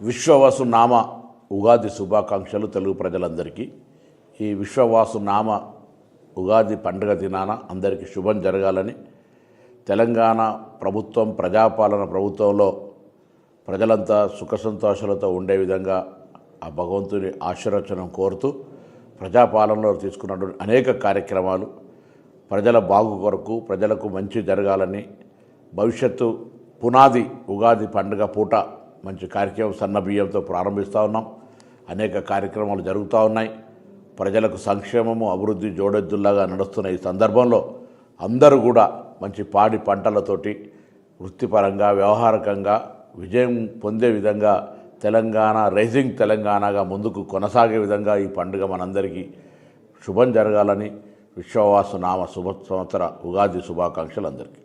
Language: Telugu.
విశ్వవాసు నామ ఉగాది శుభాకాంక్షలు తెలుగు ప్రజలందరికీ. ఈ విశ్వవాసు నామ ఉగాది పండుగ దినాన అందరికీ శుభం జరగాలని, తెలంగాణ ప్రభుత్వం ప్రజాపాలన ప్రభుత్వంలో ప్రజలంతా సుఖ సంతోషాలతో ఉండే విధంగా ఆ భగవంతుని ఆశీర్వచనం కోరుతూ ప్రజాపాలనలో తీసుకున్నటువంటి అనేక కార్యక్రమాలు ప్రజల బాగు కొరకు, ప్రజలకు మంచి జరగాలని, భవిష్యత్తు పునాది ఉగాది పండుగ పూట మంచి కార్యక్రమం సన్న బియ్యంతో ప్రారంభిస్తూ ఉన్నాం. అనేక కార్యక్రమాలు జరుగుతూ ఉన్నాయి. ప్రజలకు సంక్షేమము, అభివృద్ధి జోడెద్దుల్లాగా నడుస్తున్న ఈ సందర్భంలో అందరూ కూడా మంచి పాడి పంటలతోటి వృత్తిపరంగా, వ్యవహారికంగా విజయం పొందే విధంగా తెలంగాణ రైజింగ్ తెలంగాణగా ముందుకు కొనసాగే విధంగా ఈ పండుగ మనందరికీ శుభం జరగాలని విశ్వవాసు నామ శుభ సంవత్సర ఉగాది శుభాకాంక్షలు అందరికీ.